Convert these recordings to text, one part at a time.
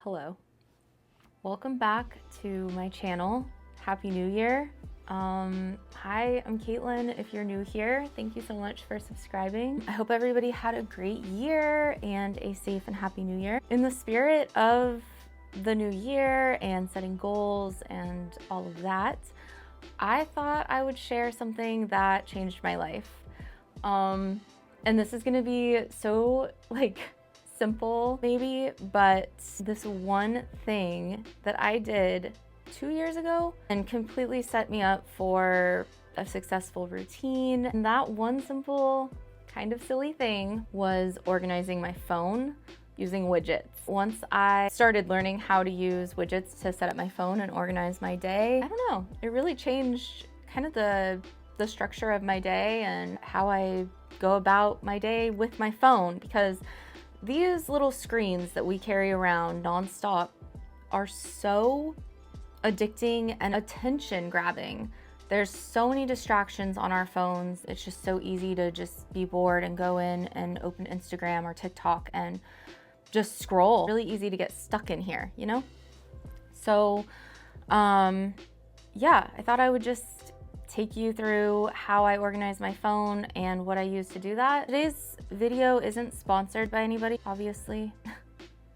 Hello. Welcome back to my channel. Happy New Year. Hi, I'm Caitlin. If you're new here, thank you so much for subscribing. I hope everybody had a great year and a safe and happy new year. In the spirit of the new year and setting goals and all of that, I thought I would share something that changed my life. And this is gonna be so simple maybe, but this one thing that I did 2 years ago and completely set me up for a successful routine. And that one simple, kind of silly thing was organizing my phone using widgets. Once I started learning how to use widgets to set up my phone and organize my day, I don't know, it really changed kind of the structure of my day and how I go about my day with my phone, because these little screens that we carry around nonstop are so addicting and attention grabbing. There's so many distractions on our phones. It's just so easy to just be bored and go in and open Instagram or TikTok and just scroll. Really easy to get stuck in here, you know? So, yeah, I thought I would just take you through how I organize my phone and what I use to do that. Today's video isn't sponsored by anybody, obviously.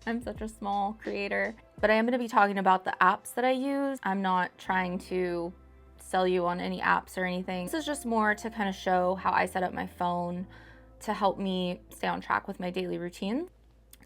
I'm such a small creator, but I am going to be talking about the apps that I use. I'm not trying to sell you on any apps or anything. This is just more to kind of show how I set up my phone to help me stay on track with my daily routine.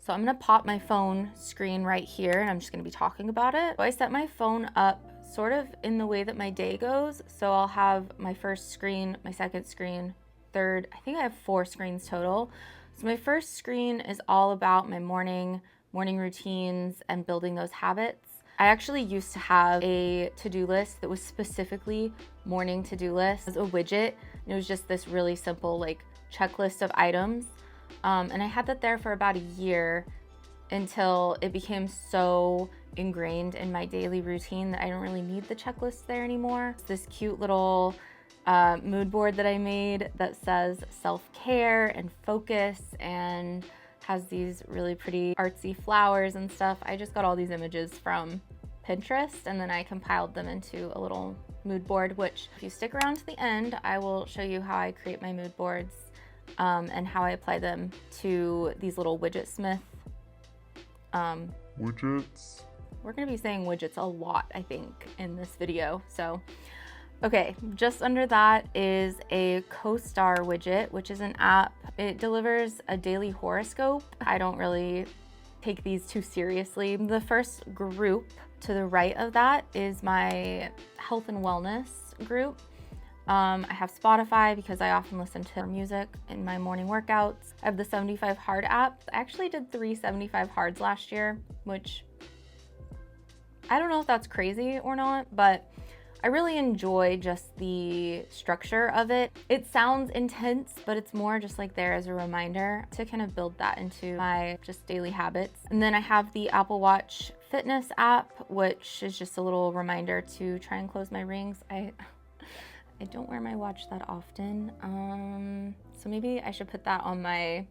So I'm going to pop my phone screen right here and I'm just going to be talking about it. So I set my phone up sort of in the way that my day goes. So I'll have my first screen, my second screen, third. I think I have 4 screens total. So my first screen is all about my morning routines and building those habits. I actually used to have a to-do list that was specifically morning to-do list as a widget. And it was just this really simple checklist of items. And I had that there for about a year until it became so ingrained in my daily routine that I don't really need the checklist there anymore. It's this cute little mood board that I made that says self-care and focus and has these really pretty artsy flowers and stuff. I just got all these images from Pinterest and then I compiled them into a little mood board, which if you stick around to the end, I will show you how I create my mood boards and how I apply them to these little Widgetsmith widgets. We're gonna be saying widgets a lot, I think, in this video. So, okay, just under that is a co-star widget, which is an app. It delivers a daily horoscope. I don't really take these too seriously. The first group to the right of that is my health and wellness group. I have Spotify because I often listen to music in my morning workouts. I have the 75 Hard app. I actually did 3 75 Hards last year, which I don't know if that's crazy or not, but I really enjoy just the structure of it. It sounds intense, but it's more just there as a reminder to kind of build that into my just daily habits. And then I have the Apple Watch fitness app, which is just a little reminder to try and close my rings. I don't wear my watch that often, so maybe I should put that on my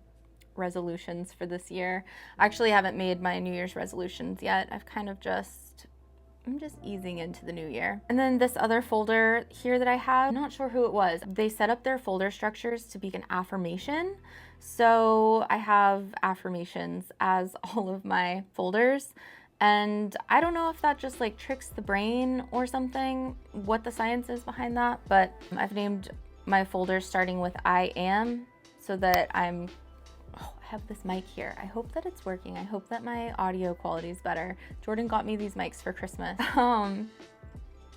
resolutions for this year. I actually haven't made my New Year's resolutions yet. I'm just easing into the new year. And then this other folder here that I have, I'm not sure who it was. They set up their folder structures to be an affirmation. So I have affirmations as all of my folders. And I don't know if that just tricks the brain or something, what the science is behind that, but I've named my folders starting with I am, so that I have this mic here. I hope that it's working. I hope that my audio quality is better. Jordan got me these mics for Christmas.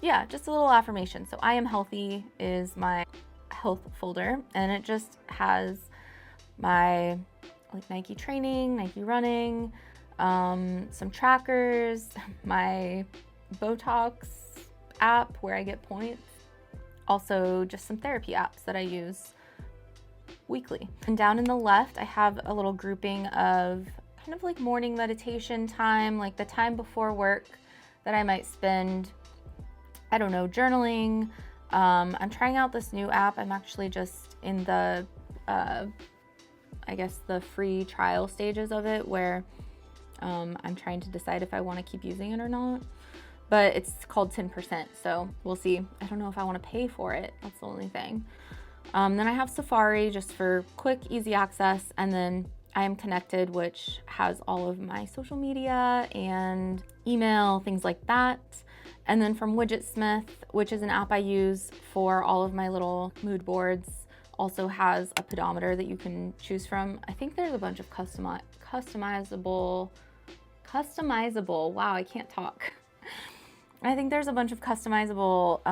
Yeah, just a little affirmation. So I am healthy is my health folder, and it just has my Nike training, Nike running, some trackers, my Botox app where I get points, also just some therapy apps that I use weekly. And down in the left, I have a little grouping of kind of morning meditation time, the time before work that I might spend, I don't know, journaling. I'm trying out this new app. I'm actually just in the, I guess the free trial stages of it, where I'm trying to decide if I want to keep using it or not, but it's called 10%, so we'll see. I don't know if I want to pay for it. That's the only thing. Then I have Safari just for quick, easy access, and then I Am Connected, which has all of my social media and email, things like that. And then from Widgetsmith, which is an app I use for all of my little mood boards, also has a pedometer that you can choose from. I think there's a bunch of customizable, wow, I can't talk. I think there's a bunch of customizable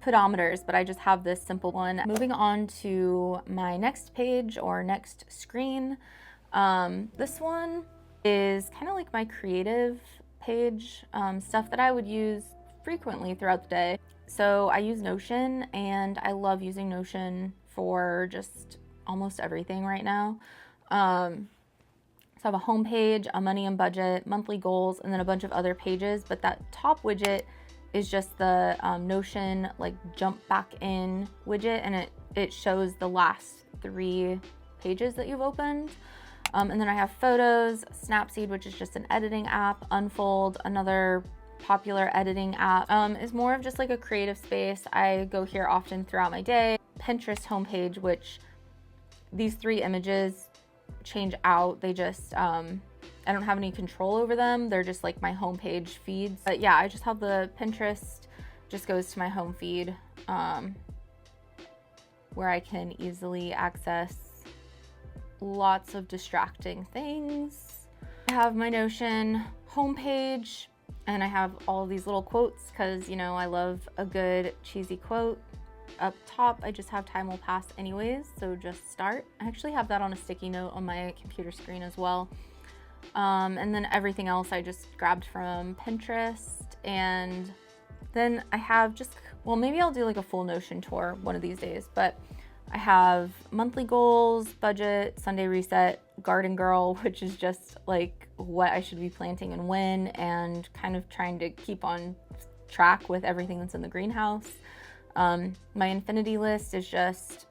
pedometers, but I just have this simple one. Moving on to my next page or next screen. This one is kind of like my creative page, stuff that I would use frequently throughout the day. So I use Notion, and I love using Notion for just almost everything right now. So I have a home page, a money and budget, monthly goals, and then a bunch of other pages, but that top widget is just the Notion like jump back in widget, and it shows the last 3 pages that you've opened. And then I have photos, Snapseed, which is just an editing app, Unfold, another popular editing app, is more of just like a creative space. I go here often throughout my day. Pinterest homepage, which these 3 images change out. They just, I don't have any control over them. They're just like my homepage feeds. But yeah, I just have the Pinterest, just goes to my home feed, where I can easily access lots of distracting things. I have my Notion homepage, and I have all these little quotes because, you know, I love a good cheesy quote. Up top, I just have time will pass anyways, so just start. I actually have that on a sticky note on my computer screen as well. And then everything else I just grabbed from Pinterest. And then I have just, well, maybe I'll do like a full Notion tour one of these days, but I have monthly goals, budget, Sunday reset, garden girl, which is just like what I should be planting and when, and kind of trying to keep on track with everything that's in the greenhouse. My infinity list is just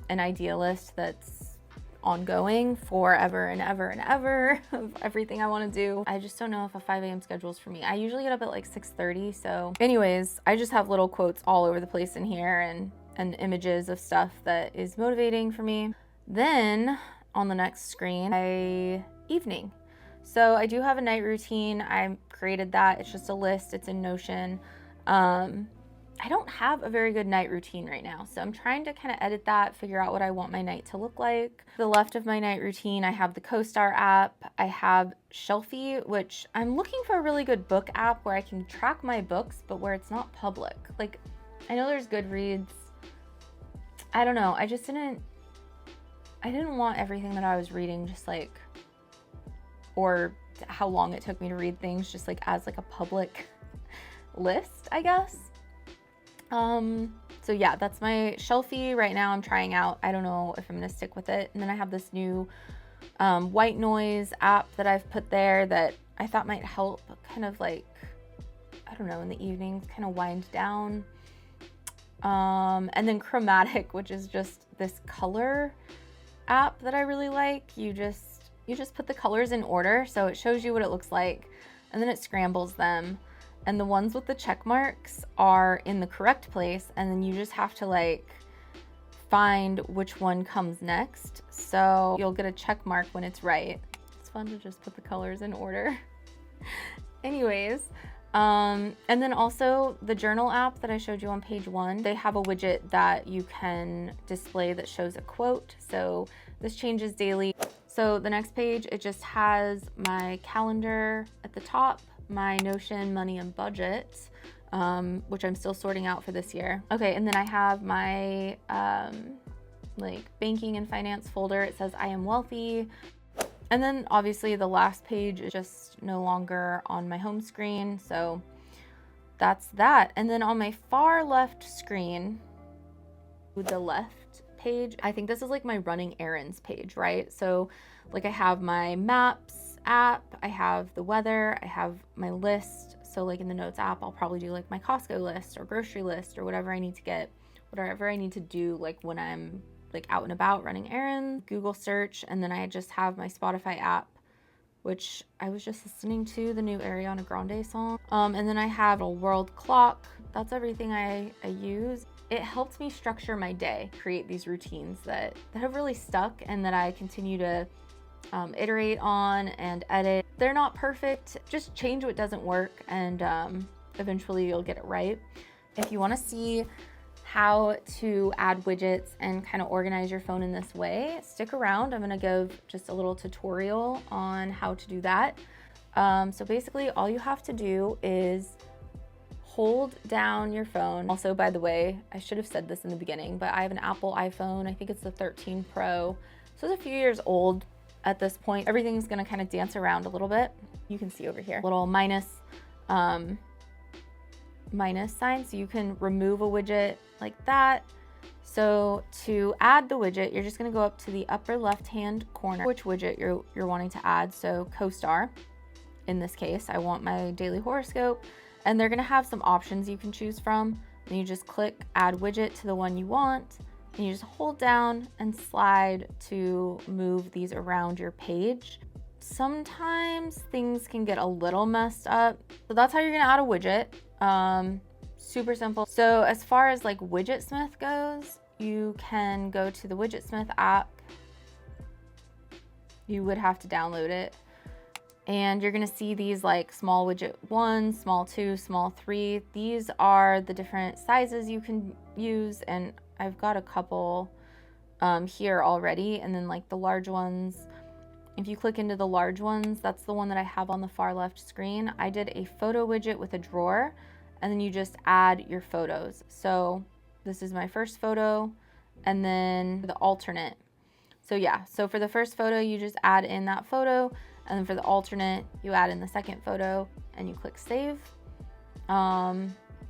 an idea list that's ongoing forever and ever and ever of everything I want to do. I just don't know if a 5 a.m. schedule is for me. I usually get up at like 6:30. So anyways, I just have little quotes all over the place in here and images of stuff that is motivating for me. Then on the next screen, evening. So I do have a night routine. I created that. It's just a list. It's in Notion. I don't have a very good night routine right now, so I'm trying to kind of edit that, figure out what I want my night to look like. To the left of my night routine, I have the CoStar app. I have Shelfie, which I'm looking for a really good book app where I can track my books, but where it's not public. Like, I know there's Goodreads. I don't know. I didn't want everything that I was reading just like, or how long it took me to read things just like as like a public list, I guess. So yeah, that's my Shelfie right now. I'm trying out. I don't know if I'm gonna stick with it. And then I have this new white noise app that I've put there that I thought might help kind of like, I don't know, in the evenings, kind of wind down. And then Chromatic, which is just this color app that I really like. You just put the colors in order, so it shows you what it looks like, and then it scrambles them. And the ones with the check marks are in the correct place, and then you just have to like find which one comes next. So you'll get a check mark when it's right. It's fun to just put the colors in order. Anyways, and then also the journal app that I showed you on page 1, they have a widget that you can display that shows a quote. So this changes daily. So the next page, it just has my calendar at the top, my Notion, money and budget, which I'm still sorting out for this year. Okay, and then I have my like banking and finance folder. It says I am wealthy. And then obviously the last page is just no longer on my home screen. So that's that. And then on my far left screen, the left page, I think this is like my running errands page, right? So like I have my maps app, I have the weather, I have my list. So like in the notes app, I'll probably do like my Costco list or grocery list or whatever I need to get, whatever I need to do like when I'm like out and about running errands, Google search, and then I just have my Spotify app, which I was just listening to the new Ariana Grande song. And then I have a world clock. That's everything I use. It helped me structure my day, create these routines that have really stuck and that I continue to iterate on and edit. They're not perfect, just change what doesn't work, and eventually you'll get it right. If you want to see how to add widgets and kind of organize your phone in this way, stick around. I'm going to give just a little tutorial on how to do that. So basically all you have to do is hold down your phone. Also, by the way, I should have said this in the beginning, but I have an Apple iPhone. I think it's the 13 Pro. So it's a few years old at this point. Everything's gonna kind of dance around a little bit. You can see over here, little minus sign, so you can remove a widget like that. So to add the widget, you're just gonna go up to the upper left-hand corner, which widget you're wanting to add. So co-star, in this case, I want my daily horoscope, and they're gonna have some options you can choose from. And you just click add widget to the one you want, and you just hold down and slide to move these around your page. Sometimes things can get a little messed up. So that's how you're gonna add a widget. Super simple. So as far as like Widgetsmith goes, you can go to the Widgetsmith app. You would have to download it. And you're gonna see these like small widget 1, small 2, small 3. These are the different sizes you can use, and I've got a couple here already. And then like the large ones, if you click into the large ones, that's the one that I have on the far left screen. I did a photo widget with a drawer, and then you just add your photos. So this is my first photo, and then the alternate. So yeah, so for the first photo, you just add in that photo, and then for the alternate, you add in the second photo, and you click save.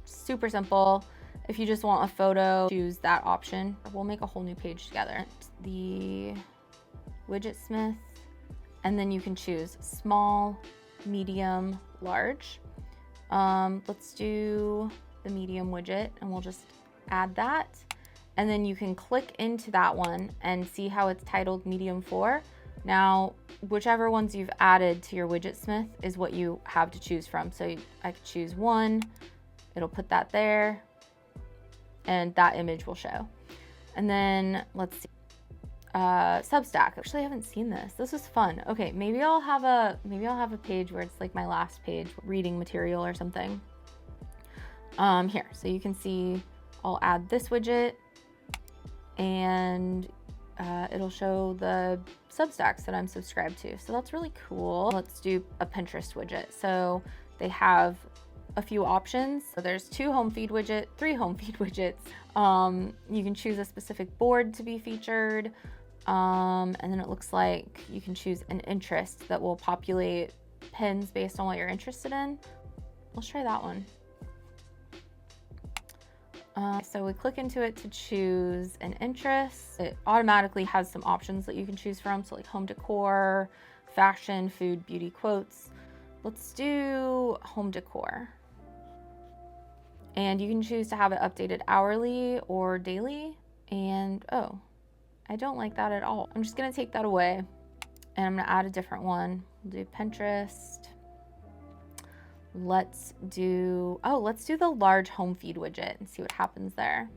Super simple. If you just want a photo, choose that option. We'll make a whole new page together. The Widgetsmith, and then you can choose small, medium, large. Let's do the medium widget, and we'll just add that. And then you can click into that one and see how it's titled medium 4. Now, whichever ones you've added to your Widgetsmith is what you have to choose from. So I could choose 1, it'll put that there, and that image will show. And then let's see, Substack. Actually, I haven't seen this. This is fun. Okay, maybe I'll have a page where it's like my last page, reading material or something. Here, so you can see I'll add this widget, and it'll show the Substacks that I'm subscribed to. So that's really cool. Let's do a Pinterest widget. So they have a few options. So there's 2 home feed widget, 3 home feed widgets. You can choose a specific board to be featured. And then it looks like you can choose an interest that will populate pins based on what you're interested in. Let's try that one. So we click into it to choose an interest. It automatically has some options that you can choose from. So like home decor, fashion, food, beauty, quotes. Let's do home decor. And you can choose to have it updated hourly or daily. And oh, I don't like that at all. I'm just gonna take that away, and I'm gonna add a different one. We'll do Pinterest. Let's do the large home feed widget and see what happens there.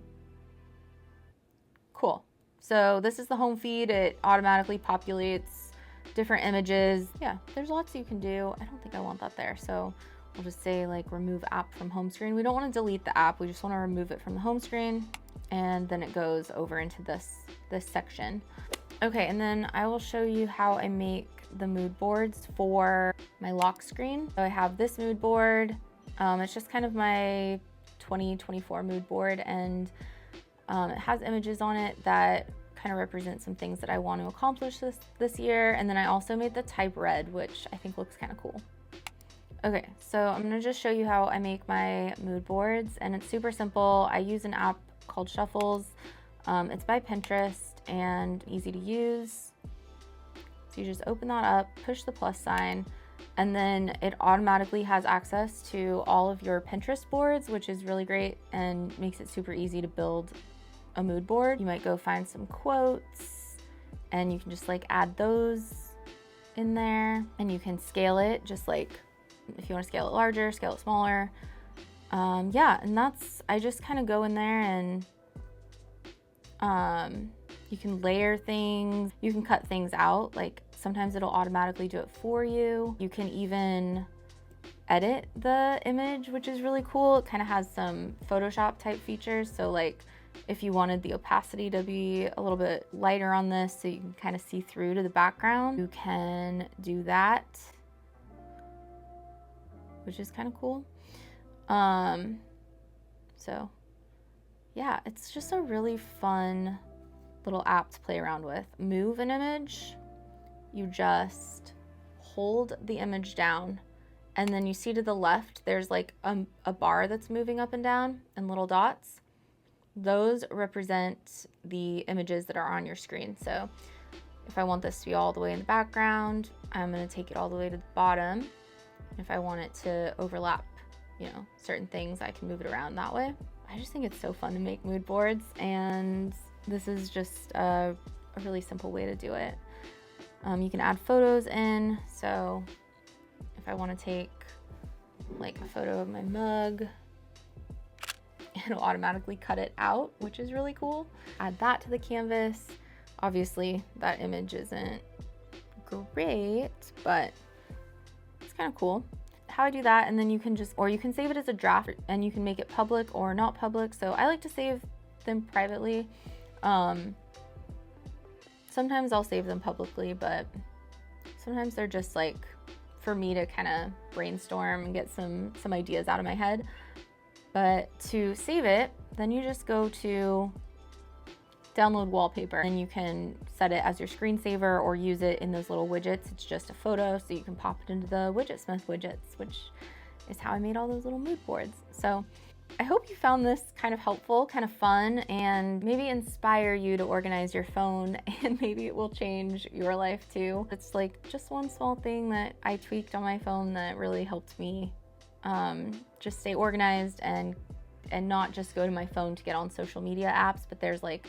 Cool. So this is the home feed. It automatically populates different images. Yeah, there's lots you can do. I don't think I want that there. So we'll just say like remove app from home screen. We don't want to delete the app. We just want to remove it from the home screen. And then it goes over into this section. Okay, and then I will show you how I make the mood boards for my lock screen. So I have this mood board. It's just kind of my 2024 mood board, and it has images on it that kind of represent some things that I want to accomplish this year. And then I also made the type red, which I think looks kind of cool. Okay, so I'm gonna just show you how I make my mood boards, and it's super simple. I use an app called Shuffles. It's by Pinterest and easy to use. So you just open that up, push the plus sign, and then it automatically has access to all of your Pinterest boards, which is really great and makes it super easy to build a mood board. You might go find some quotes, and you can just like add those in there, and you can scale it just like if you want to scale it larger, scale it smaller. Yeah, and I just kind of go in there and you can layer things, you can cut things out, like sometimes it'll automatically do it for you. You can even edit the image, which is really cool. It kind of has some Photoshop type features, so like if you wanted the opacity to be a little bit lighter on this so you can kind of see through to the background, you can do that, which is kind of cool. So yeah, it's just a really fun little app to play around with. Move an image, you just hold the image down, and then you see to the left there's like a bar that's moving up and down and little dots. Those represent the images that are on your screen. So if I want this to be all the way in the background, I'm going to take it all the way to the bottom. If I want it to overlap, you know, certain things, I can move it around that way. I just think it's so fun to make mood boards, and this is just a really simple way to do it. You can add photos in, so if I want to take like a photo of my mug, it'll automatically cut it out, which is really cool. Add that to the canvas. Obviously that image isn't great, but it's kind of cool. How I do that, and then you can just, or you can save it as a draft and you can make it public or not public. So I like to save them privately. Sometimes I'll save them publicly, but sometimes they're just like for me to kind of brainstorm and get some ideas out of my head. But to save it, then you just go to download wallpaper, and you can set it as your screensaver or use it in those little widgets. It's just a photo, so you can pop it into the Widgetsmith widgets, which is how I made all those little mood boards. So I hope you found this kind of helpful, kind of fun, and maybe inspire you to organize your phone, and maybe it will change your life too. It's like just one small thing that I tweaked on my phone that really helped me just stay organized and not just go to my phone to get on social media apps, but there's like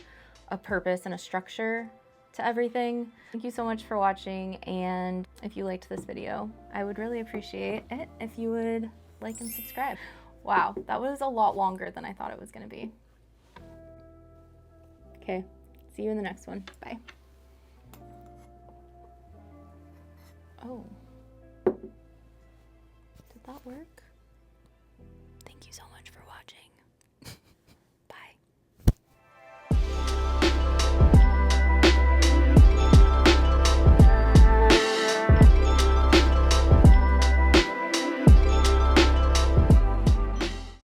a purpose and a structure to everything. Thank you so much for watching, and if you liked this video, I would really appreciate it if you would like and subscribe. Wow, that was a lot longer than I thought it was gonna be. Okay, see you in the next one. Bye. Oh, did that work?